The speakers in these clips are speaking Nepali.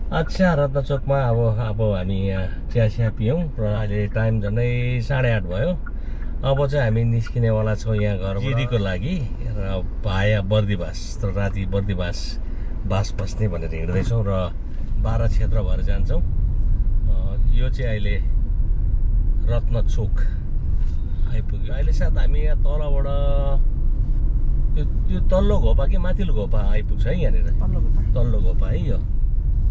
अच्छा रत्नचोकमा अब हामी यहाँ चिया पियौँ र अहिले टाइम झन्डै 8:30 भयो। अब चाहिँ हामी निस्किनेवाला छौँ यहाँ घर जिरीको लागि र भाया बर्दिवास र राति बर्दिवास बास बस्ने भनेर हिँड्दैछौँ र 12 क्षेत्र भएर जान्छौँ। यो चाहिँ अहिले रत्नचोक आइपुग्यो। अहिले साथ हामी यहाँ तलबाट त्यो तल्लो घोपा कि माथिल्लो घोपा आइपुग्छ है यहाँनिर। तल्लो घोपा है यो।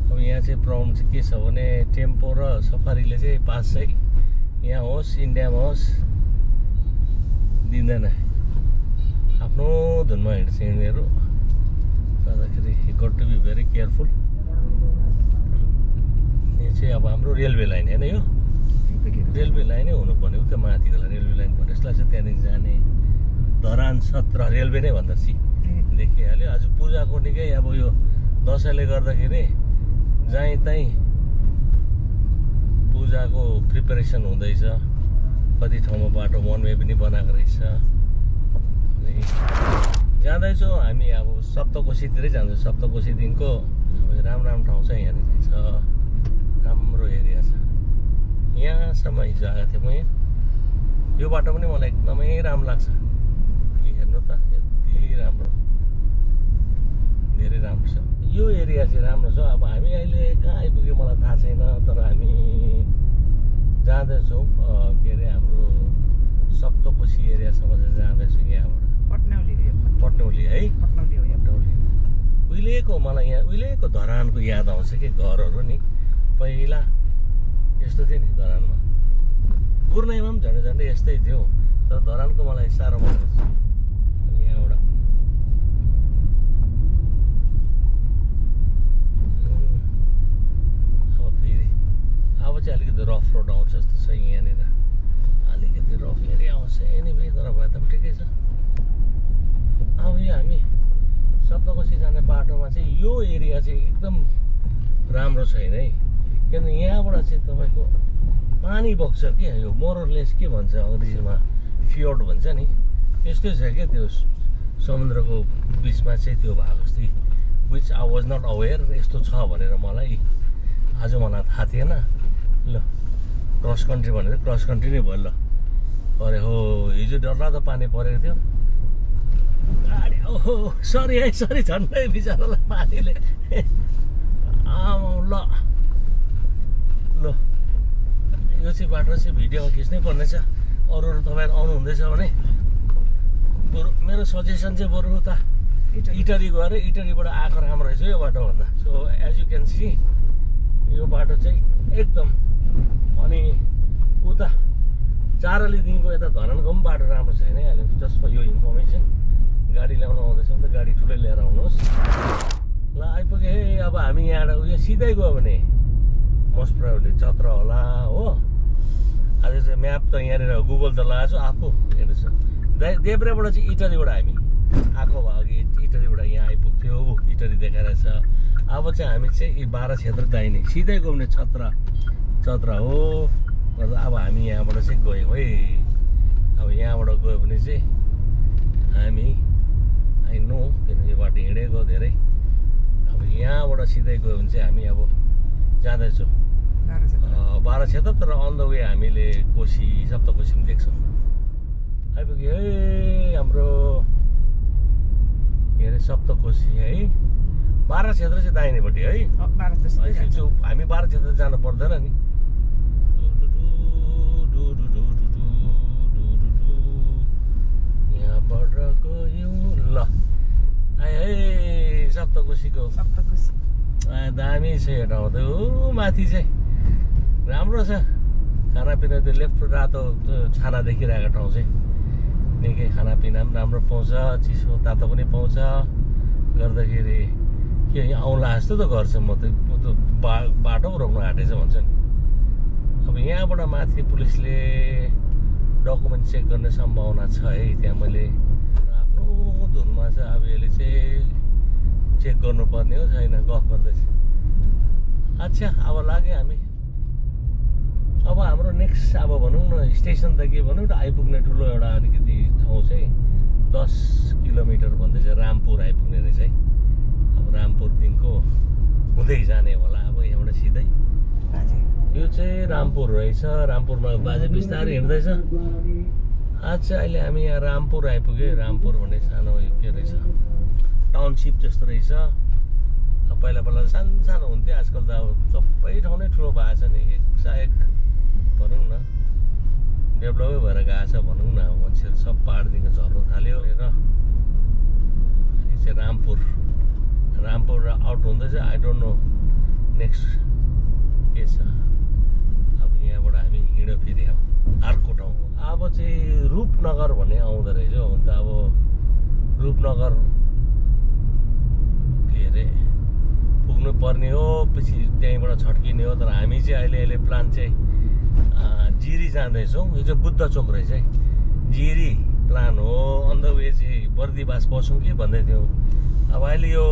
अब यहाँ चाहिँ प्रब्लम चाहिँ के छ भने टेम्पो र सफारीले चाहिँ पास चाहिँ यहाँ होस् इन्डियामा होस् दिँदैन। आफ्नो धुनमा हिँड्छ यिनीहरू, गर्दाखेरि got to be very careful. यो चाहिँ अब हाम्रो रेलवे लाइन होइन, यो रेलवे लाइनै हुनुपर्ने उता माथि होला रेलवे लाइन भने जस्तो लाग्छ। त्यहाँदेखि जाने धरान 17 रेलवे नै भन्दो रहेछ देखिहाल्यो। आज पूजाको निकै अब यो दसैँले गर्दाखेरि जहीँ तहीँ पूजाको प्रिपरेसन हुँदैछ। कति ठाउँमा बाटो वान वे पनि बनाएको रहेछ। अनि जाँदैछौँ हामी अब सप्तकोशीतिरै जान्छौँ। सप्तकोशीदेखिको राम्रो ठाउँ छ यहाँनिर छ, राम्रो एरिया छ। यहाँसम्म हिजो आएको थिएँ म। यो बाटो पनि मलाई एकदमै राम्रो लाग्छ। हेर्नु त यति राम्रो, धेरै राम्रो छ यो एरिया चाहिँ राम्रो छ। अब हामी अहिले कहाँ आइपुग्यो मलाई थाहा छैन, तर हामी जाँदैछौँ के अरे हाम्रो सप्तकोशी एरियासम्म चाहिँ जाँदैछौँ। यहाँबाट पट्नौली है, पट्नौली। उहिलेको मलाई यहाँ उहिलेको धरानको याद आउँछ कि घरहरू नि पहिला यस्तो थियो नि धरानमा। पूर्णिमा पनि झन्डै यस्तै थियो, तर धरानको मलाई साह्रो मन पर्छ। यहाँबाट अब चाहिँ अलिकति रफ रोड आउँछ जस्तो छ यहाँनिर, अलिकति रफ एरिया आउँछ एनिवे, तर भए पनि ठिकै छ। अब यो हामी सप्तकोशी जाने बाटोमा चाहिँ यो एरिया चाहिँ एकदम राम्रो छैन है, किनभने यहाँबाट चाहिँ तपाईँको पानी बग्छ क्या। यो मोरलेस के भन्छ अङ्ग्रेजीमा फ्योर्ड भन्छ नि, त्यस्तै छ क्या त्यो समुद्रको बिचमा चाहिँ त्यो भएको जस्तै। विच आई वाज नट अवेर यस्तो छ भनेर मलाई आज मलाई थाहा थिएन। ल क्रस कन्ट्री भनेर क्रस कन्ट्री नै भयो। ल अरे हो हिजो डरलाग्दो पानी परेको थियो गाडी। ओहो सरी है, सरी झन्डै बिचरालाई पानीले ल ल यो चाहिँ बाटो चाहिँ भिडियोमा खिच्नै पर्नेछ। अरू तपाईँहरू आउनु हुँदैछ भने बरु मेरो सजेसन चाहिँ बरु उता इटरी गएर इटरीबाट आएको राम्रो रहेछ यो बाटोभन्दा। So as you can see यो बाटो चाहिँ एकदम। अनि उता चारलीदेखिको यता धरानको पनि बाटो राम्रो छैन अहिले। जस्ट फर यो इन्फर्मेसन, गाडी ल्याउनु आउँदैछ भने त गाडी ठुलै लिएर आउनुहोस्। ल आइपुग्यो है। अब हामी यहाँबाट उयो सिधै गयो भने मोस्ट प्रोबेबली चत्र होला हो। आज चाहिँ म्याप त यहाँनिर गुगल त लगाएको छु, आफू हेर्दैछु। देब्रेबाट चाहिँ इटरीबाट हामी आएको भयो अघि, इटरीबाट यहाँ आइपुग्थ्यो, इटरी देखाइरहेछ। अब चाहिँ हामी चाहिँ 12 क्षेत्र दाहिने सिधै गयो भने चत्र हो। अब हामी यहाँबाट चाहिँ गयौँ है। अब यहाँबाट गयो भने चाहिँ हामी आई नो किनकि यो बाटो हिँडेको धेरै। अब यहाँबाट सिधै गयो भने चाहिँ हामी अब जाँदैछौँ 12 क्षेत्र, तर अन द वे हामीले कोशी सप्तकोशी पनि देख्छौँ। आइपुग्यो है हाम्रो के अरे सप्तकोशी है। 12 क्षेत्र चाहिँ दाहिनेपट्टि है। हामी 12 क्षेत्र जानु पर्दैन नि। यहाँबाट गयौँ ल आए है सप्तकोशीको। दामी छ यो ठाउँ त। माथि चाहिँ राम्रो छ खानापिना, त्यो लेफ्ट रातो छाना देखिरहेको ठाउँ चाहिँ निकै खानापिना पनि राम्रो पाउँछ, चिसो तातो पनि पाउँछ। गर्दाखेरि के यहाँ आउला जस्तो त गर्छ। म त बाटो पो रोक्नु आँटेछ भन्छ नि। अब यहाँबाट माथि पुलिसले डकुमेन्ट चेक गर्ने सम्भावना छ है। त्यहाँ मैले आफ्नो धुनमा चाहिँ अब यसले चाहिँ चेक गर्नुपर्ने हो छैन गफ गर्दैछ। अच्छा अब लाग्यो हामी। अब हाम्रो नेक्स्ट अब भनौँ न स्टेसन त के भनौँ आइपुग्ने ठुलो एउटा अलिकति ठाउँ चाहिँ 10 किलोमिटर भन्दैछ रामपुर आइपुग्ने रहेछ है। अब रामपुरदेखिको हुँदै जाने होला। अब यहाँबाट सिधै यो चाहिँ रामपुर रहेछ रामपुरमा बाजे बिस्तारै हिँड्दैछ आज चाहिँ अहिले हामी यहाँ रामपुर आइपुग्यो रामपुर भन्ने सानो यो के रहेछ टाउनसिप जस्तो रहेछ पहिला पहिला सानो सानो हुन्थ्यो आजकल त अब सबै ठाउँ नै ठुलो भएको छ नि एक भनौँ न डेभलपै भएर गएको छ भनौँ न मान्छेहरू सब पाहाडदेखि झर्नु थाल्यो र यो चाहिँ रामपुर आउट हुँदैछ आई डोन्ट नो नेक्स्ट के छ अब यहाँबाट हामी हिँड्यो फेरि अर्को ठाउँ अब चाहिँ रूपनगर भन्ने आउँदो रहेछ हुन त अब रूपनगर के अरे पुग्नु पर्ने हो पछि त्यहीँबाट छड्किने हो तर हामी चाहिँ अहिले प्लान चाहिँ जिरी जाँदैछौँ यो चाहिँ बुद्ध चोक रहेछ है जिरी प्लान हो अन द वे चाहिँ बर्दिवास पस्छौँ कि भन्दै थियौँ अब अहिले यो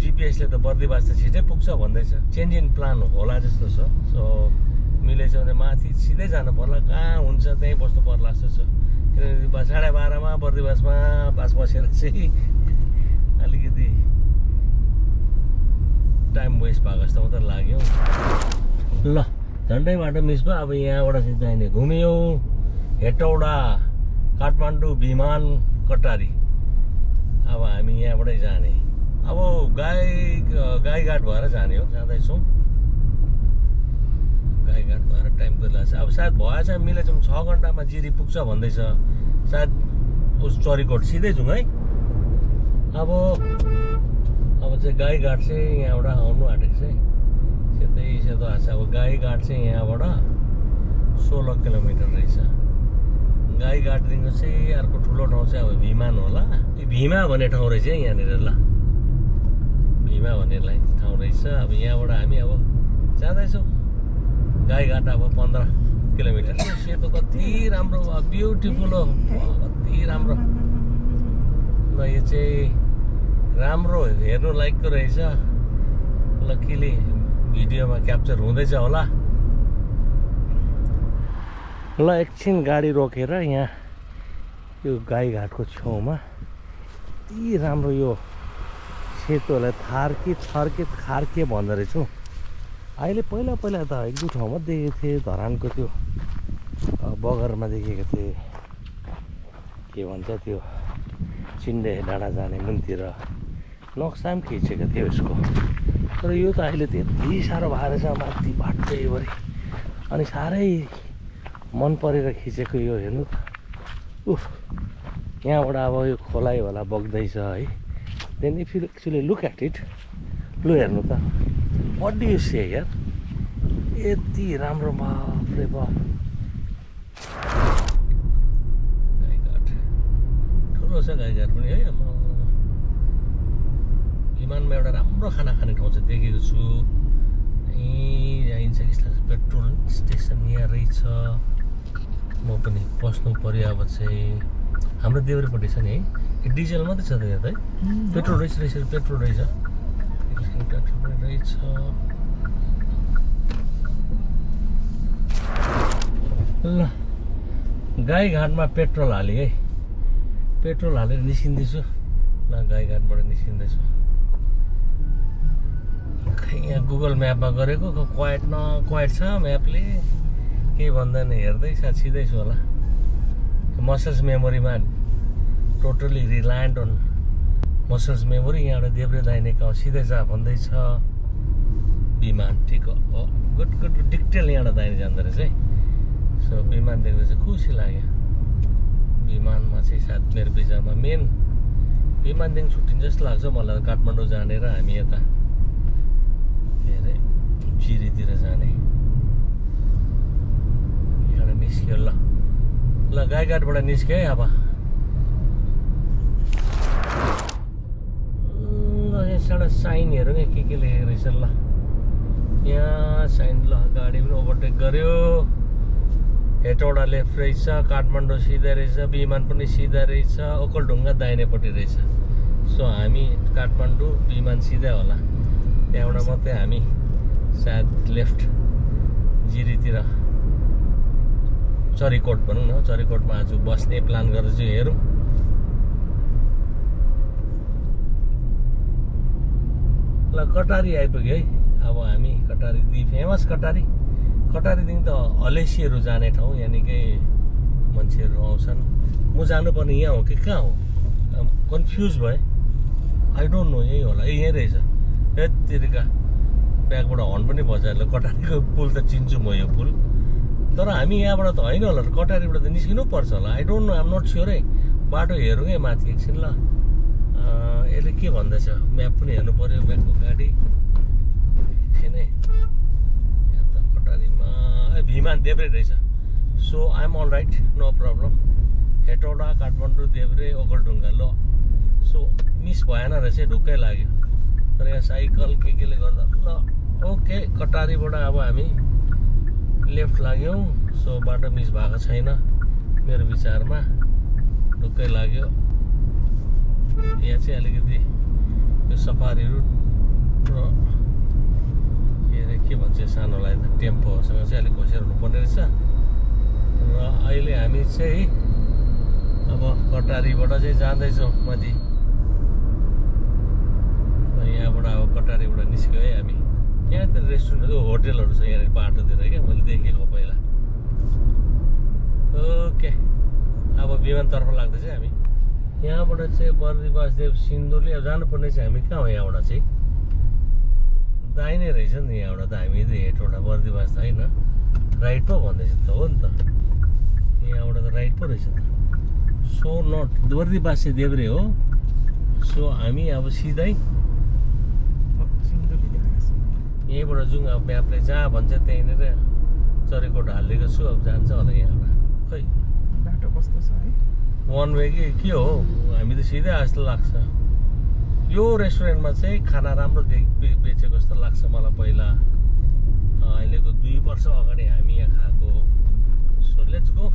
जिपिएसले त बर्दिवास त छिटै पुग्छ भन्दैछ चेन्ज इन प्लान होला जस्तो छ सो मिलेछ भने माथि सिधै जानु पर्ला कहाँ हुन्छ त्यहीँ बस्नु पर्ला जस्तो छ किनभने 12:30मा बर्दिवासमा बास बसेर चाहिँ अलिकति टाइम वेस्ट भएको जस्तो मात्रै लाग्यो ल झन्डै बाटो मिस भयो अब यहाँबाट चाहिँ जाने घुम्यो हेटौडा काठमाडौँ विमान कटारी अब हामी यहाँबाटै जाने अब गाईघाट भएर जाने हो जाँदैछौँ गाईघाट भएर टाइम कति लाग्छ अब सायद भएछ मिलेछौँ 6 घन्टामा जिरी पुग्छ भन्दैछ सायद उस चरीकोट सिधै जाउँ है अब चाहिँ गाईघाट चाहिँ यहाँबाट आउनु आँटेको चाहिँ सेतै सेतो आएको छ अब गाईघाट चाहिँ यहाँबाट 16 किलोमिटर रहेछ गाईघाटदेखिको चाहिँ अर्को ठुलो ठाउँ चाहिँ अब भिमान होला भीमा भन्ने ठाउँ रहेछ यहाँनिर ल भीमा भन्ने ठाउँ रहेछ अब यहाँबाट हामी अब जाँदैछौँ गाईघाट अब 15 किलोमिटर सेतो कति राम्रो ब्युटिफुल हो कति राम्रो ल यो चाहिँ राम्रो हेर्नु लायकको रहेछ लक्कीली भिडियोमा क्याप्चर हुँदैछ होला ल एकछिन गाडी रोकेर यहाँ यो गाईघाटको छेउमा यति राम्रो यो सेतोलाई खार्के भन्दो रहेछौँ अहिले पहिला त 1-2 ठाउँमा देखेको थिएँ धरानको त्यो बगरमा देखेको थिएँ के भन्छ त्यो चिन्डे डाँडा जाने मुनतिर नक्सा पनि खिचेको थियो यसको तर यो त अहिले त्यति साह्रो भएर छ माथि बाटैभरि अनि साह्रै मन परेर खिचेको यो हेर्नु त उफ यहाँबाट अब यो खोलाइ होला बग्दैछ है then if you actually look at it लु हेर्नु त व्हाट डु यु से यार यति राम्रो बाफरे बाफ गाईघाट ठुलो छ गाईघाट पनि है विमानमा एउटा राम्रो खाना खाने ठाउँ चाहिँ देखेको छु यहीँ जाइन्छ कि पेट्रोल स्टेसन यहाँ रहेछ म पनि पस्नु पर्यो अब चाहिँ हाम्रो देब्रेपट्टि छ नि है डिजल मात्रै छ त यहाँ त है पेट्रोल रहेछ पेट्रोल रहेछ ल गाईघाटमा पेट्रोल हालेँ है पेट्रोल हालेर निस्किँदैछु ल गाईघाटबाट निस्किँदैछु यहाँ गुगल म्यापमा गरेको क्वाइट क्वाइट छ म्यापले केही भन्दैन हेर्दै सिधैछु होला मसल्स मेमोरीमा totally reliant on muscles memory यहाँबाट देब्रे दाहिने गाउँ सिधै जा भन्दैछ विमान ठिक हो गुड डिटेल यहाँबाट दाहिने जाँदो रहेछ है सो विमान देख्दा चाहिँ खुसी लाग्यो विमानमा चाहिँ सायद मेरो विचारमा मेन विमानदेखि छुट्टिन्छ जस्तो लाग्छ मलाई काठमाडौँ जाने र हामी यता के अरे जिरीतिर जाने यहाँबाट निस्क्यो ल गाईघाटबाट निस्क्यो है अब यहाँबाट साइनहरू नै के लेखेको रहेछ ल यहाँ साइन ल गाडी पनि ओभरटेक गर्यो हेटौडा लेफ्ट रहेछ काठमाडौँ सिधा रहेछ विमान पनि सिधा रहेछ ओखलढुङ्गा दाहिनेपट्टि रहेछ सो हामी काठमाडौँ विमान सिधै होला त्यहाँबाट मात्रै हामी सायद लेफ्ट जिरीतिर चरीकोट भनौँ न चरीकोटमा आज बस्ने प्लान गर्दैछु हेरौँ ल कटारी आइपुग्यो है अब हामी कटारी दि फेमस कटारीदेखि त हलेसीहरू जाने ठाउँ यहाँनिकै मान्छेहरू आउँछन्। म जानुपर्ने यहाँ हो कि कहाँ हो कन्फ्युज भएँ। आई डोन्ट नो यही होला यहीँ रहेछ। हेत्तेरिका ब्यागबाट हर्न पनि बजाएर कटारीको पुल त चिन्छु म यो पुल, तर हामी यहाँबाट त होइन होला कटारीबाट त निस्किनु पर्छ होला। I don't know I'm not sure है। बाटो हेरौँ है माथि एकछिन ल। यसले के भन्दैछ म्याप पनि हेर्नु पर्यो ब्यागको गाडी एकछिन है। यहाँ त कटारीमा भिमान देब्रे रहेछ। So I'm all right no problem. Hetauda Kathmandu देब्रे ओखलढुङ्गा ल। सो मिस भएन रहेछ ढुक्कै लाग्यो। तर यहाँ साइकल केले गर्दा ल ओके कटारीबाट अब हामी लेफ्ट लाग्यौँ। सो बाटो मिस भएको छैन मेरो विचारमा, ढुक्कै लाग्यो। यहाँ चाहिँ अलिकति यो सफारी रुट र के भन्छ सानोलाई त टेम्पोसँग चाहिँ अलिक होसियार हुनुपर्ने रहेछ। र अहिले हामी चाहिँ अब कटारीबाट चाहिँ जाँदैछौँ माथि। यहाँबाट अब कटारीबाट निस्क्यो है हामी। यहाँ त रेस्टुरेन्टहरू होटेलहरू छ यहाँनिर बाटोतिर क्या मैले देखेको पहिला। ओके अब विमानतर्फ लाग्दैछ हामी। यहाँबाट चाहिँ बर्दी वासुदेव सिन्धुली अब जानुपर्ने चाहिँ हामी कहाँ हो यहाँबाट चाहिँ दाहिने रहेछ नि। यहाँबाट त हामी त हेटौडा बर्दी वास त होइन राइट पो भन्दैछ त हो नि त। यहाँबाट त राइट पो रहेछ त। सो नट बर्दी वास चाहिँ देब्रे हो। सो हामी अब सिधै यहीँबाट जाउँ। अब म्यापले जहाँ भन्छ त्यहीँनिर चरेकोट हालिदिएको छु। अब जान्छ होला यहाँबाट। खै बाटो कस्तो छ है वान वे कि के हो हामी त सिधै जस्तो लाग्छ। यो रेस्टुरेन्टमा चाहिँ खाना राम्रो बेचेको जस्तो लाग्छ मलाई पहिला। अहिलेको 2 वर्ष अगाडि हामी यहाँ खाएको। So let's go.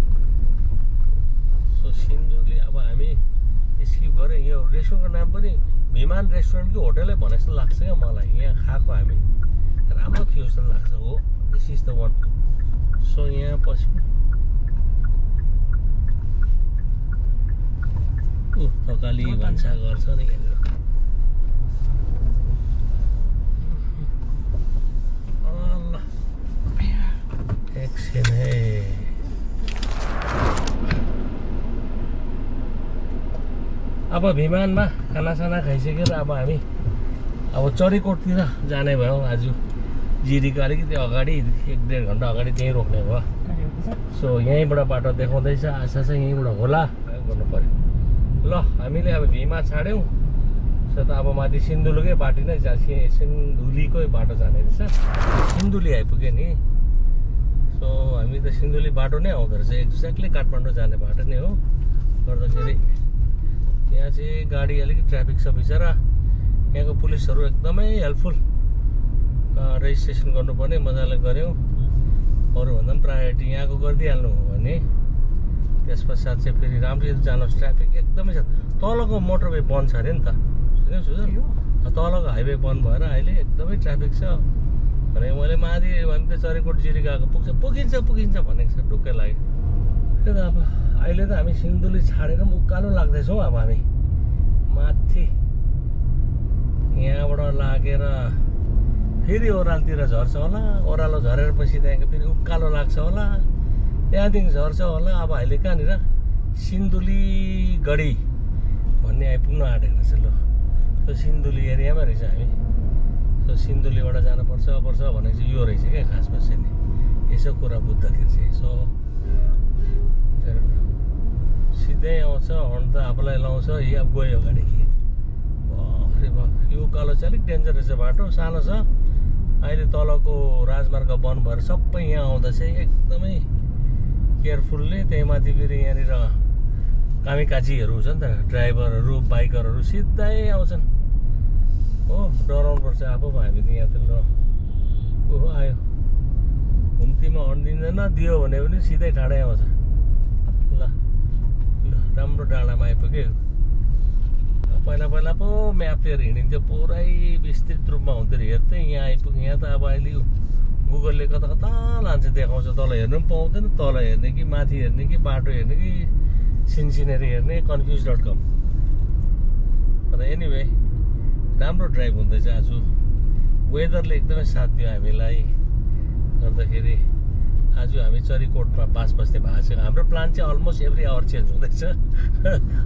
So Sindhuli अब हामी स्किप गऱ्यौँ। यो रेस्टुरेन्टको नाम पनि भिमान रेस्टुरेन्ट कि होटलै भने जस्तो लाग्छ क्या मलाई। यहाँ खाएको हामी राम्रो थियो जस्तो लाग्छ। हो this is the one. So यहाँ पस्यौँ। थकाली भान्सा गर्छ नि यहाँनिर। एकछिन है। अब विमानमा खानासाना खाइसकेर अब हामी अब चरीकोटतिर जाने भयो। आज जिरीको अलिकति अगाडि 1-1.5 घन्टा अगाडि त्यहीँ रोक्ने भयो। सो यहीँबाट बाटो देखाउँदैछ। आशा चाहिँ यहीँबाट होला गर्नु पर्यो। ल हामीले अब भिमा छाड्यौँ। सो त अब माथि सिन्धुलीकै बाटो नै सिन्धुलीकै बाटो जाने रहेछ। सिन्धुली आइपुग्यो नि। सो हामी त सिन्धुली बाटो नै आउँदो रहेछ। एक्ज्याक्टली काठमाडौँ जाने बाटो नै हो। गर्दाखेरि यहाँ चाहिँ गाडी अलिकति ट्राफिक छ बिचरा। यहाँको पुलिसहरू एकदमै हेल्पफुल। रेजिस्ट्रेसन गर्नुपर्ने मजाले गऱ्यौँ। अरूभन्दा पनि प्रायोरिटी यहाँको गरिदिइहाल्नु हो भने त्यस पश्चात चाहिँ फेरि राम्ररी जानुहोस्। ट्राफिक एकदमै छ। तलको मोटरवे बन्द छ अरे नि त सुन्यो। तलको हाइवे बन्द भएर अहिले एकदमै ट्राफिक छ भने मैले माथि हामी त चरीकोट जिरी गएको पुगिन्छ भनेको छ। ढुक्कै लाग्यो। त्यही त अब अहिले त हामी सिन्धुली छाडेर पनि उकालो लाग्दैछौँ। अब हामी माथि यहाँबाट लागेर फेरि ओह्रालोतिर झर्छ होला। ओह्रालो झरेर पछि त्यहाँको फेरि उकालो लाग्छ होला। त्यहाँदेखि झर्छ होला। अब अहिले कहाँनिर सिन्धुली गढी भन्ने आइपुग्न आँटेको रहेछ। ल त्यो सिन्धुली एरियामा रहेछ हामी। त्यो सिन्धुलीबाट जानुपर्छ भनेको चाहिँ यो रहेछ क्या खासमा चाहिँ नि यसो कुरा बुझ्दाखेरि चाहिँ। सो सिधै आउँछ हर्न त आफूलाई लाउँछ। यो अब गयो गाडी कि अरे बाप यो उकालो चाहिँ अलिक डेन्जर रहेछ। बाटो सानो छ। अहिले तलको राजमार्ग बन्द भएर सबै यहाँ आउँदा चाहिँ एकदमै केयरफुलले। त्यही माथि फेरि यहाँनिर कामीकाजीहरू हुन्छ नि त ड्राइभरहरू बाइकरहरू सिधै आउँछन् हो। डराउनुपर्छ आफू हामी त यहाँ त ल ओहो आयो घुम्तीमा हर्न दिँदैन दियो भने पनि सिधै टाढै आउँछ। ल राम्रो डाँडामा आइपुग्यो। पहिला पो म्याप लिएर हिँडिन्थ्यो पुरै विस्तृत रूपमा हुन्थ्यो हेर्दै यहाँ आइपुग्यो। यहाँ त अब अहिले गुगलले कता कता लान्छ देखाउँछ। तल हेर्नु पनि पाउँदैन। तल हेर्ने कि माथि हेर्ने कि बाटो हेर्ने कि सिनसिनेरी हेर्ने confused.com। तर एनिवे राम्रो ड्राइभ हुँदैछ आज। वेदरले एकदमै साथ दियो हामीलाई गर्दाखेरि आज हामी चरीकोटमा बास बस्ने भएको छ। हाम्रो प्लान चाहिँ अलमोस्ट एभ्री आवर चेन्ज हुँदैछ।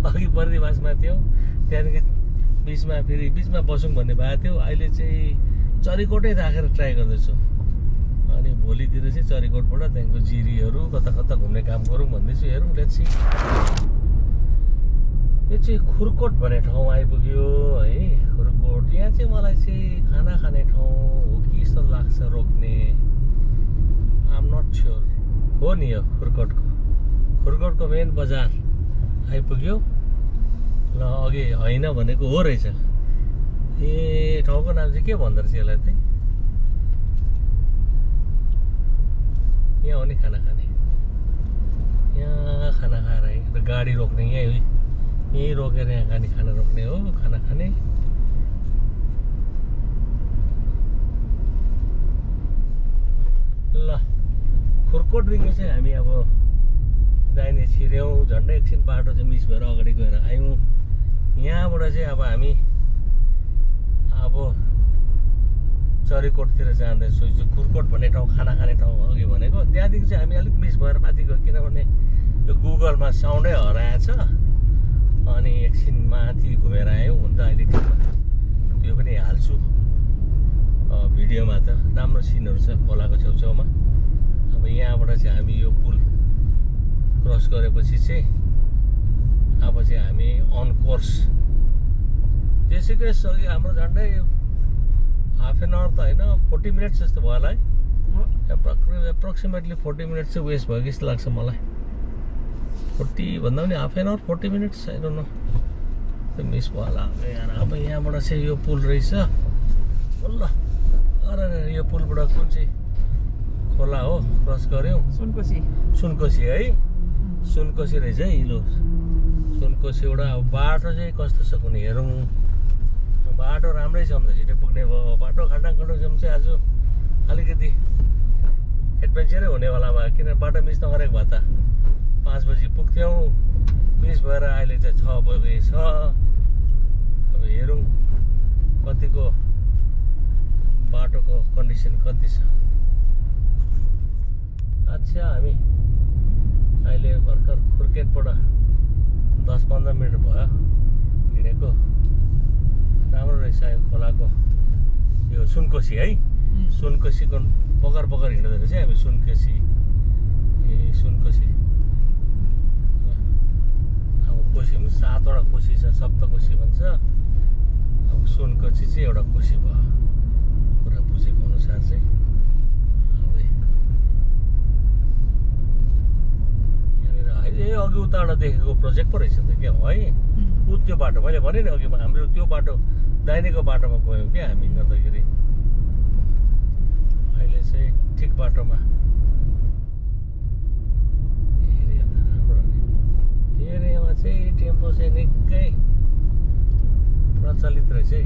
अघि बर्दिवासमा थियौँ, त्यहाँदेखि बिचमा बसौँ भन्ने भएको थियो। अहिले चाहिँ चरीकोटै राखेर ट्राई गर्दैछु। अनि भोलितिर चाहिँ चरीकोटबाट त्यहाँको जिरीहरू कता कता घुम्ने काम गरौँ भन्दैछु। हेरौँ, लेट्स सी। यो चाहिँ खुरकोट भन्ने ठाउँ आइपुग्यो है। खुरकोट यहाँ चाहिँ मलाई चाहिँ खाना खाने ठाउँ हो कि जस्तो लाग्छ, रोक्ने। आम नट स्योर। हो नि यो खुरकोटको मेन बजार आइपुग्यो। ल अघि होइन भनेको हो रहेछ। ए ठाउँको नाम चाहिँ के भन्दो रहेछ यसलाई चाहिँ? यहाँ हो नि खाना खाने। यहाँ खाना खाएर गाडी रोक्ने यहीँ रोकेर यहाँ खाना रोक्ने हो, खाना खाने। ल खुरकोटदेखि चाहिँ हामी अब दाहिने छिर्यौँ। झन्डै एकछिन बाटो चाहिँ मिस भएर अगाडि गएर आयौँ। यहाँबाट चाहिँ अब हामी चरीकोटतिर जाँदैछु। खुरकोट भन्ने ठाउँ खाना खाने ठाउँ अघि भनेको, त्यहाँदेखि चाहिँ हामी अलिक मिस भएर माथि गयो, किनभने यो गुगलमा साउन्डै हराएछ। अनि एकछिन माथि घुमेर आयौँ। हुन त अहिले त्यो पनि हाल्छु भिडियोमा। त राम्रो सिनहरू छ खोलाको छेउछाउमा। अब यहाँबाट चाहिँ हामी यो पुल क्रस गरेपछि चाहिँ अब चाहिँ हामी अन कोर्स। जेसुकै अघि हाम्रो झन्डै हाफ एन आवर त होइन, 40 मिनट्स जस्तो भयो होला है। एप्रोक्सिमेटली 40 मिनट्स चाहिँ वेस्ट भयो कि जस्तो लाग्छ मलाई। 40 भन्दा पनि half an hour 40 minutes, I don't know, त्यो मिस भयो होला यार। अब यहाँबाट चाहिँ यो पुल रहेछ। ल अरे यो पुलबाट कुन चाहिँ खोला हो क्रस गऱ्यौँ? सुनकोशी है। सुनकोशी रहेछ है। लो सुनकोशीबाट अब बाटो चाहिँ कस्तो छ कुनै हेरौँ। बाटो राम्रै छ भने छिटो पुग्ने भयो। बाटो खाटाङखाटाङ चाहिँ आज अलिकति एडभेन्चरै हुनेवाला भयो, किन बाटो मिस नगरेको भए त 5 बजी पुग्थ्यौँ। मिस भएर अहिले चाहिँ 6 बजेछ। अब हेरौँ कतिको बाटोको कन्डिसन कति छ। अच्छा हामी अहिले भर्खर खुर्केटबाट 10-15 मिनट भयो हिँडेको। राम्रो रहेछ यो खोलाको यो सुनकोशी है। सुनकोशीको बगर हिँड्दो रहेछ हामी। सुनकोशी अब कोशी पनि 7वटा कोशी छ, सप्तकोशी भन्छ। अब सुनकोशी चाहिँ एउटा कोशी भयो कुरा बुझेको अनुसार चाहिँ। अब यहाँनिर अहिले अघि उताबाट देखेको प्रोजेक्ट पो रहेछ त क्या हो है। त्यो बाटो मैले भने नि अघि, हाम्रो त्यो बाटो दाहिनेको बाटोमा गयौँ क्या हामी गर्दाखेरि। अहिले चाहिँ ठिक बाटोमा। एरिया त राम्रो नि। एरियामा चाहिँ टेम्पो चाहिँ निकै प्रचलित रहेछ है।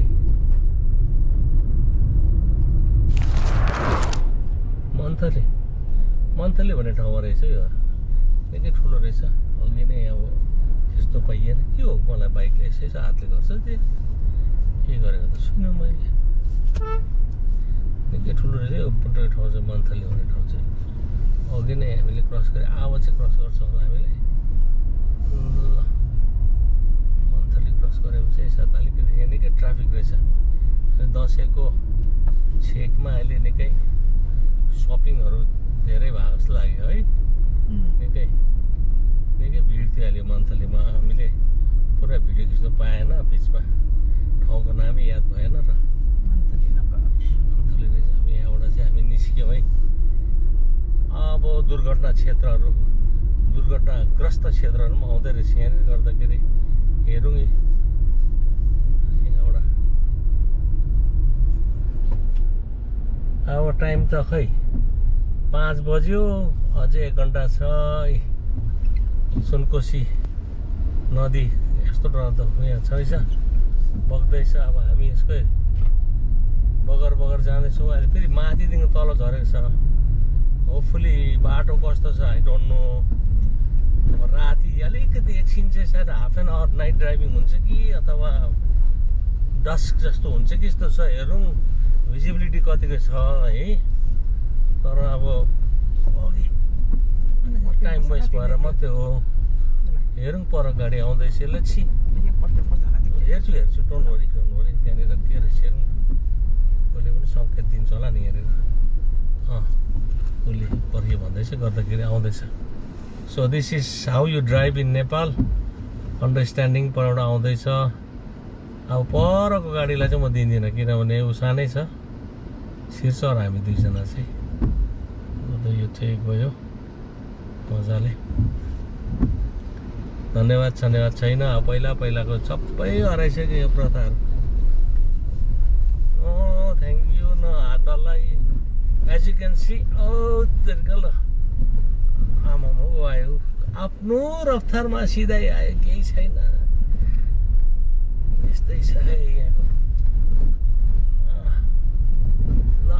मन्थली भन्ने ठाउँमा रहेछ यो। निकै ठुलो रहेछ। अघि नै अब त्यस्तो पाइएन। के हो मलाई बाइकले यसो हातले गर्छ त्यो के गरेको त सुन मैले। निकै ठुलो रहेछ यो ठाउँ चाहिँ। मन्थली भन्ने ठाउँ चाहिँ अघि नै हामीले क्रस गरे। अब चाहिँ क्रस गर्छौँ होला हामीले। ल मन्थली क्रस गरेपछि साथ अलिकति यहाँ निकै ट्राफिक रहेछ। दसैँको छेकमा अहिले निकै सपिङहरू धेरै भएको जस्तो लाग्यो है। निकै भिड थियो अहिले मन्थलीमा। हामीले पुरा भिडियो खिच्नु पाएन बिचमा, ठाउँको नामै याद भएन र। मन्थली रहेछ। अब यहाँबाट चाहिँ हामी निस्क्यौँ है। अब दुर्घटनाग्रस्त क्षेत्रहरू पनि आउँदै रहेछ यहाँनिर गर्दाखेरि। हेरौँ यहाँबाट। अब टाइम त खै 5 बज्यो। अझै 1 घन्टा छ। सुनकोशी नदी यस्तो डर त यहाँ छैछ, बग्दैछ। अब हामी यसकै बगर जाँदैछौँ। अहिले फेरि माथिदेखि तल झरेको छ। होपफुली बाटो कस्तो छ आई डोन्ट नो। अब राति अलिकति एकछिन चाहिँ सायद half an hour night driving हुन्छ कि अथवा डस्क जस्तो हुन्छ कि जस्तो छ। हेरौँ भिजिबिलिटी कतिको छ है तर अब अघि टाइम वेस्ट भएर मात्रै हो हेरौँ पर गाडी आउँदैछ लच्छी यहाँ पट्टो पर्छ होला त्यो हेर्छु डोन्ट वरी त्यहाँनिर के रहेछ हेरौँ उसले पनि सङ्केत दिन्छ होला नि हेरेर उसले पर्खियो भन्दैछ गर्दाखेरि आउँदैछ so this is how you drive in Nepal understanding परबाट आउँदैछ अब परको गाडीलाई चाहिँ म दिँदिनँ किनभने ऊ सानै छ शीर्षर हामी दुईजना चाहिँ यो चाहिँ गयो मजाले धन्यवाद छैन पहिलाको सबै हराइसक्यो यो प्रथाहरू थ्याङ्क यू न हातलाई एज यु क्यान सी ल आमामा आयो आफ्नो रफ्तारमा सिधै आयो केही छैन यस्तै छ है यहाँको ल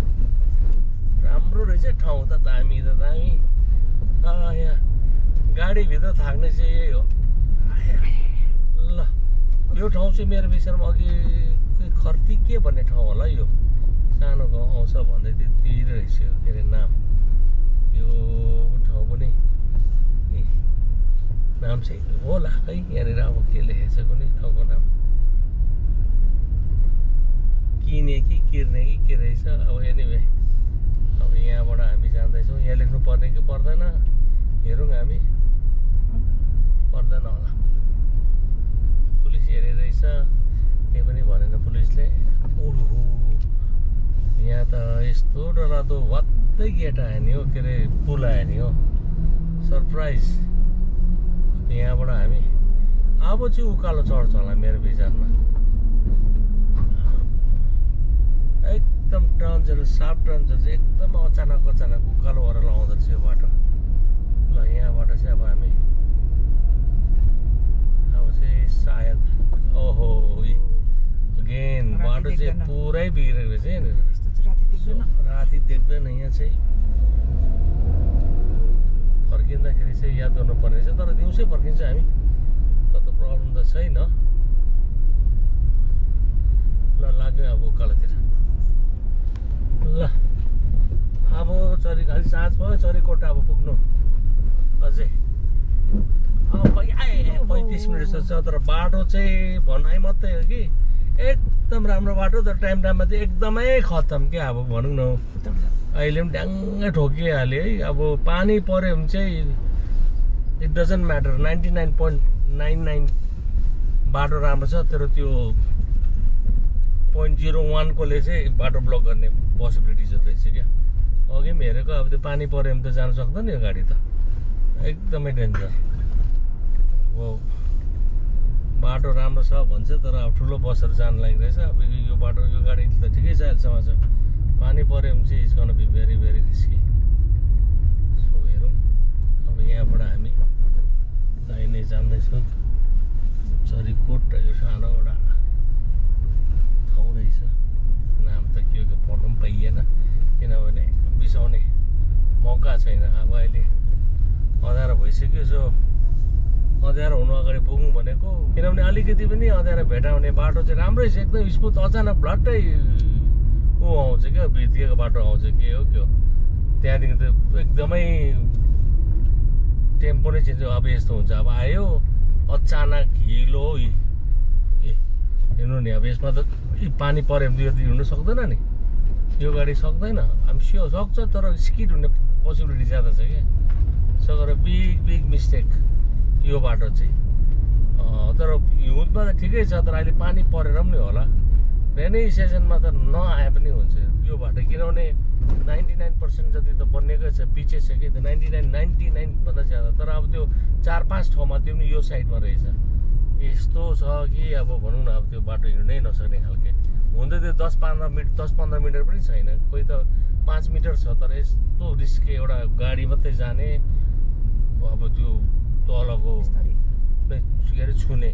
राम्रो रहेछ ठाउँ त दामी यहाँ गाडीभित्र थाक्ने चाहिँ यही हो ल यो ठाउँ चाहिँ मेरो विषयमा अघि खर्ती के भन्ने ठाउँ होला यो सानो गाउँ आउँछ भन्दै थियो त्यही रहेछ के अरे नाम यो ठाउँ पनि नाम चाहिँ होला है यहाँनिर अब के लेखेको छ कुनै ठाउँको नाम किने कि किर्ने कि के रहेछ अब एनिवे अब यहाँबाट हामी जाँदैछौँ यहाँ लेख्नु पर्ने कि पर्दैन हेरौँ हामी पर्दैन होला पुलिस हेरेर रहेछ केही पनि भनेन पुलिसले ओहो यहाँ त यस्तो डरलाग्दो वात्तै गेट आयो नि हो के अरे पुल आयो नि हो सरप्राइज यहाँबाट हामी अब चाहिँ उकालो चढ्छ होला मेरो विचारमा एकदम टर्न्सहरू सार्प टर्न्सहरू चाहिँ एकदम अचानक उकालो ओह्रालो आउँदो रहेछ यो बाटो ल यहाँबाट चाहिँ अब हामी अब चाहिँ सायद ओहो अगेन बाटो चाहिँ पुरै बिग्रेको रहेछ यहाँनिर राति देख्दैन यहाँ चाहिँ फर्किँदाखेरि चाहिँ याद गर्नुपर्ने रहेछ तर दिउँसै फर्किन्छ हामी त प्रब्लम त छैन ल लाग्यो अब उकालोतिर ल अब चरी अलि साँझ भयो चरीकोटा अब पुग्नु अझै 35 मिनट जस्तो छ तर बाटो चाहिँ भनाइ मात्रै हो कि एकदम राम्रो बाटो तर टाइममा चाहिँ एकदमै खत्तम क्या अब भनौँ न अहिले पनि ड्याङ्गै ठोकिहाल्यो है अब पानी पऱ्यो भने चाहिँ इट डजन्ट म्याटर 99.99 बाटो राम्रो छ तर त्यो 0.01 कोले चाहिँ बाटो ब्लक गर्ने पोसिबिलिटिज रहेछ क्या अघि पनि हेरेको अब त्यो पानी पऱ्यो भने त जानु सक्दैन यो गाडी त एकदमै डेन्जर अब बाटो राम्रो छ भन्छ तर अब ठुलो बसहरू जानु लागि रहेछ अब यो बाटो यो गाडी त ठिकै छ अहिलेसम्म छ पानी पऱ्यो भने चाहिँ it's gonna be very very risky so हेरौँ अब यहाँबाट हामी दाहिने जाँदैछौँ चरीकोट यो सानो एउटा ठाउँ रहेछ नाम त के हो पढ्नु पनि पाइएन किनभने बिसाउने मौका छैन अब अहिले अँध्यारो भइसक्यो सो अँध्यारो हुनु अगाडि पुगौँ भनेको किनभने अलिकति पनि अँध्यारो भेटाउने बाटो चाहिँ राम्रै छ एकदम स्मुथ अचानक भ्लट्टै ऊ आउँछ क्या भित्किएको बाटो आउँछ के हो त्यहाँदेखि त एकदमै टेम्पो नै चेन्ज अब यस्तो हुन्छ अब आयो अचानक हिलो हेर्नु नि अब यसमा त पानी पऱ्यो भने त यो हिँड्नु सक्दैन नि यो गाडी सक्दैन हामी स्योर सक्छ तर स्किड हुने पोसिबिलिटी ज्यादा छ क्या सो गरेर बिग मिस्टेक यो बाटो चाहिँ तर हिउँदमा त ठिकै छ तर अहिले पानी परेर पनि होला रेनी सिजनमा त नआए पनि हुन्छ यो बाटो किनभने 99% जति त बनिएकै छ पिछे छ कि 99 भन्दा ज्यादा तर अब त्यो 4-5 ठाउँमा त्यो पनि यो साइडमा रहेछ यस्तो छ कि अब भनौँ न अब त्यो बाटो हिँड्नै नसक्ने खालके हुँदै त्यो 10-15 मिटर पनि छैन कोही त 5 मिटर छ तर यस्तो रिस्की एउटा गाडी मात्रै जाने अब त्यो तलको के अरे छुने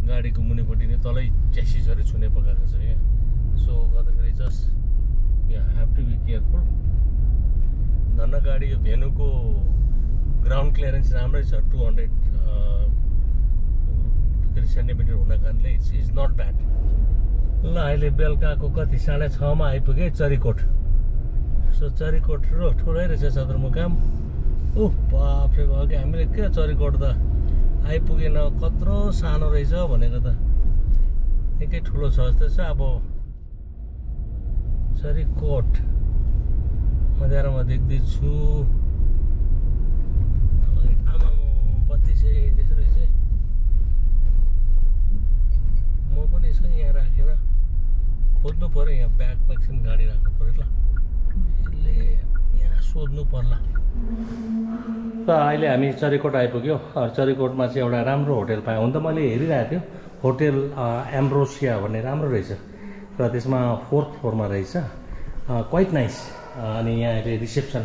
गाडीको मुनिपट्टि नै तलै च्यासिसहरू छुने पकाएको छ क्या सो गर्दाखेरि just ya have to be careful धन्न गाडीको भेनुको ग्राउन्ड क्लियरेन्स राम्रै छ 200 सेन्टिमिटर हुन कारणले इज नट ब्याड ल अहिले बेलुकाको कति 6:30 आइपुगेँ चरीकोट। सो चरीकोट र ठुलै रहेछ सदरमुकाम। बाफ रे बाफ, हामीले के चरीकोट त आइपुगेन, कत्रो सानो रहेछ भनेको त निकै ठुलो छ जस्तो छ। अब चरीकोट अँध्यारोमा देख्दैछु। आमा बत्ती चाहिँ त्यसो रहेछ। म पनि यसो यहाँ राखेर खोज्नु पऱ्यो, यहाँ ब्यागमा एकछिन गाडी राख्नु पऱ्यो। ल यसले यहाँ सोध्नु पर्ला। त अहिले हामी चरीकोट आइपुग्यो। चरीकोटमा चाहिँ एउटा राम्रो होटेल पाएँ। हुन त मैले हेरिरहेको थियो, होटेल एम्ब्रोसिया भन्ने राम्रो रहेछ र त्यसमा 4th फ्लोरमा रहेछ। Quite nice. अनि यहाँ अहिले रिसेप्सन,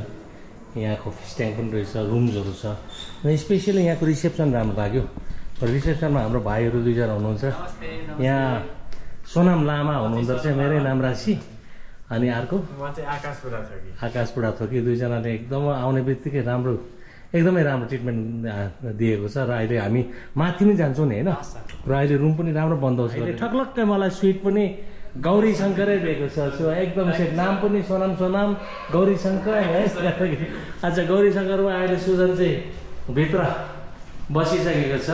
यहाँको फिस ट्याङ्क पनि रहेछ, रुम्सहरू छ। अनि स्पेसियली यहाँको रिसेप्सन राम्रो लाग्यो। रिसेप्सनमा हाम्रो भाइहरू 2जना हुनुहुन्छ। यहाँ सोनाम लामा हुनुहुँदो रहेछ, मेरै नाम राशि। अनि अर्को आकाश बुढा थोकी। 2जनाले एकदम आउने बित्तिकै एकदमै राम्रो ट्रिटमेन्ट दिएको छ। र अहिले हामी माथि पनि जान्छौँ नि होइन। र अहिले रुम पनि राम्रो बन्दोबस्त छ। ठक्लक्कै मलाई स्विट पनि गौरी शङ्करै दिएको छ। सो एकदम सेट, नाम पनि सोनाम गौरी शङ्कर है। अच्छा, गौरी शङ्करमा अहिले सुजन चाहिँ भित्र बसिसकेको छ।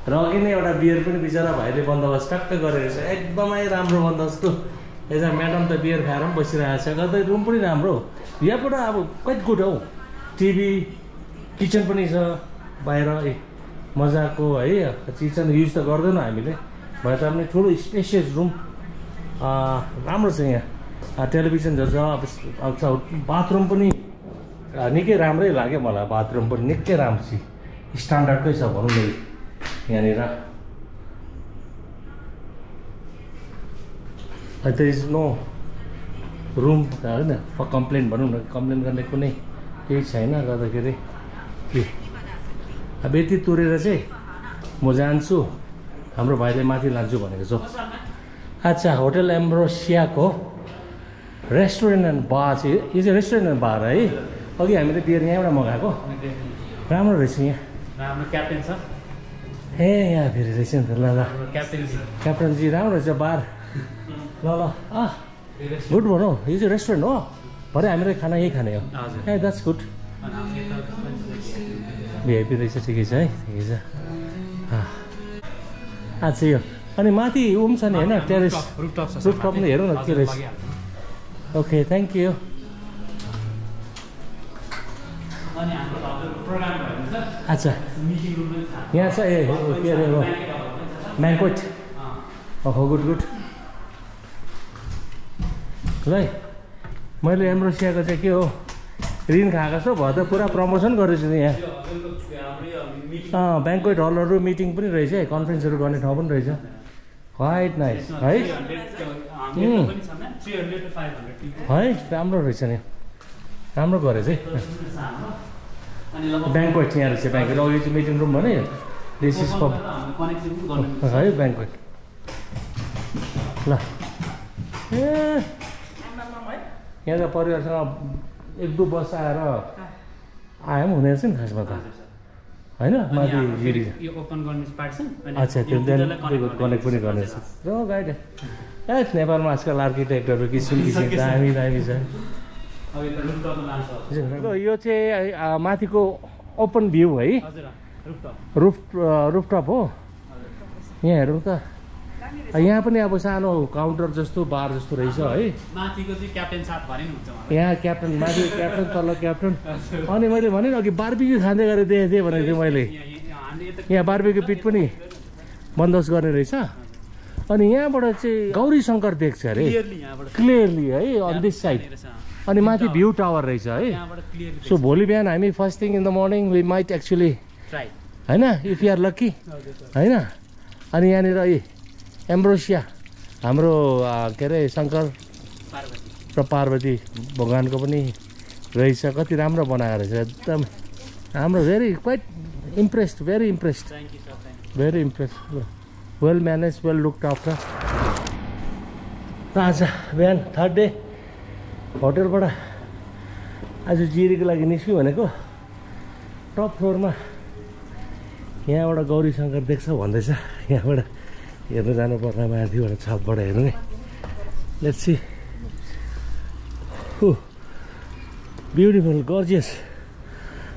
र अघि नै एउटा बियर पनि बिचरा भाइले बन्दोबस्त टक्क गरेको छ। एकदमै राम्रो बन्दोबस्त। यता म्याडम त बियर खाएर पनि बसिरहेको छ। गर्दै रुम पनि राम्रो। यहाँबाट अब क्वाइट गुड हौ। टिभी, किचन पनि छ बाहिर, मजाको है। किचन युज त गर्दैनौँ हामीले, भए तापनि ठुलो स्पेसियस रुम राम्रो छ। यहाँ टेलिभिजनहरू छ। बाथरुम पनि निकै राम्रै लाग्यो मलाई। बाथरुम पनि निकै राम्रो छ, स्ट्यान्डर्डकै छ भनौँ न यहाँनिर। there is no room होइन फर कम्प्लेन भनौँ न। कम्प्लेन गर्ने कुनै केही छैन। गर्दाखेरि अब यति तुरेर चाहिँ म जान्छु, हाम्रो भाइले माथि लान्छु भनेको छु। अच्छा, होटल एम्ब्रोसियाको रेस्टुरेन्ट एन्ड बार चाहिँ यो चाहिँ रेस्टुरेन्ट एन्ड बार है। अघि हामीले बियर यहाँबाट मगाएको, राम्रो रहेछ। यहाँ राम्रो क्याप्टेन छ। यहाँ फेरि रहेछ नि त। ल क्याप्टनजी राम्रो रहेछ बार। ल गुड भनौँ, यो चाहिँ रेस्टुरेन्ट हो। भरे हामीले खाना यही खाने हो। ए द्याट्स गुड। भिआइपी रहेछ, ठिकै छ है, ठिकै छ। अच्छा, यो अनि माथि छ नि होइन, टेरेस रुफटप पनि हेरौँ न के रहेछ। Okay, thank you. अच्छा, यहाँ छ ए के अरे हो ब्याङ्क्वेट। ओहो, गुड गुड। ल मैले एम्ब्रोसियाको चाहिँ के हो ऋण खाएको छु, भयो त पुरा प्रमोसन गरेछु नि यहाँ। ब्याङ्क्वेट हलहरू, मिटिङ पनि रहेछ है, कन्फरेन्सहरू गर्ने ठाउँ पनि रहेछ। क्वाइट नाइस है। है राम्रो रहेछ नि, राम्रो गरेछ है। ब्याङ्क्वेट यहाँ रहेछ, ब्याङ्क्वेट। अघि चाहिँ मिटिङ रुम भने दिस इज पब है, ब्याङ्क्वेट। ल यहाँ त परिवारसँग 1-2 बस आएर आए पनि हुने रहेछ नि खासमा त होइन। माथि अच्छा, त्यो कनेक्ट पनि गर्ने रहेछ। र गाइड नेपालमा आजकल आर्किटेक्टहरू किसिम दामी छ। यो चाहिँ माथिको ओपन भ्यू है, रुफटप हो। यहाँ हेरौँ त, यहाँ पनि अब सानो काउन्टर जस्तो बार जस्तो रहेछ है। माथिको चाहिँ क्याप्टेन साथ भने नि हुन्छ। यहाँ क्याप्टन, माथि क्याप्टन, तल क्याप्टन। अनि मैले भने अघि बार्बिक्यू खाँदै गरेँ देखेको थिएँ भनेको थिएँ मैले। यहाँ बार्बिक्यू पिट पनि बन्दोबस्त गर्ने रहेछ। अनि यहाँबाट चाहिँ गौरी शङ्कर देख्छ अरे क्लियरली है, अन दिस साइड। अनि माथि भ्यू टावर रहेछ है। सो भोलि बिहान हामी first thing in the morning we might actually होइन, इफ यु आर लक्की होइन। अनि यहाँनिर एम्ब्रोसिया हाम्रो के अरे शङ्कर र पार्वती भगवानको पनि रहेछ। कति राम्रो बनाएको रहेछ, एकदम राम्रो। Very quite impressed, very impressed, very impressed. Well manage, well looked after. आज बिहान 3rd डे होटलबाट आज जिरीको लागि निस्क्यो भनेको। टप फ्लोरमा यहाँबाट गौरी शङ्कर देख्छ भन्दैछ। यहाँबाट हेर्नु जानुपर्ने माथिबाट छतबाट हेर्नु है। Let's see. Oh, beautiful, gorgeous.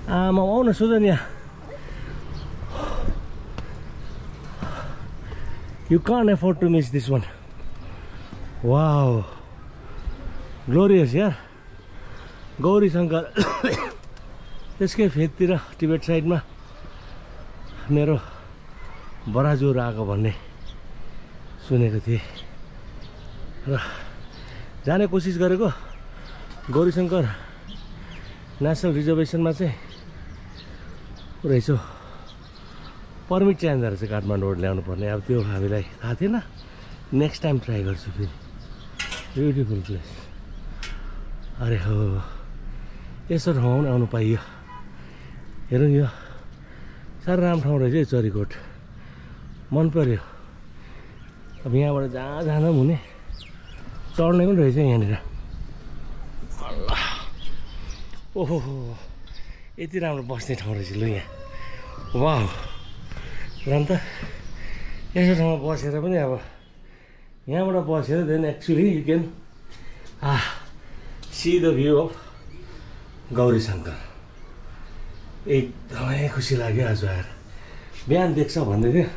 आउन सुजन यहाँ. You can't afford to miss this one. Wow, glorious यार. गौरी शङ्कर त्यसकै फेदतिर टिबेट साइडमा मेरो बराजुहरू आएको भन्ने सुनेको थिएँ र जाने कोसिस गरेको. गौरीशङ्कर नेसनल रिजर्भेसनमा चाहिँ रहेछ पर्मिट चाहिँदो रहेछ काठमाडौँबाट ल्याउनु पर्ने. अब त्यो हामीलाई थाहा थिएन. नेक्स्ट टाइम ट्राई गर्छु फेरि. Beautiful place. अरे हो यस्तो ठाउँ पनि आउनु पाइयो. हेरौँ यो साह्रो राम्रो ठाउँ रहेछ है चरीकोट. मन पर्यो. अब यहाँबाट जहाँ जाँदा पनि हुने. चढ्ने पनि रहेछ यहाँनिर. ओहो यति राम्रो बस्ने ठाउँ रहेछ लु यहाँ. वाउ झन् त यस्तो ठाउँमा बसेर पनि अब यहाँबाट बसेर then actually you can see the view of Gaurishankar. एकदमै खुसी लाग्यो आज आएर. बिहान देख्छ भन्दै थियो.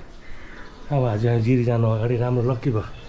अब आज यहाँ जिरी जानु अगाडि राम्रो लक्की भयो.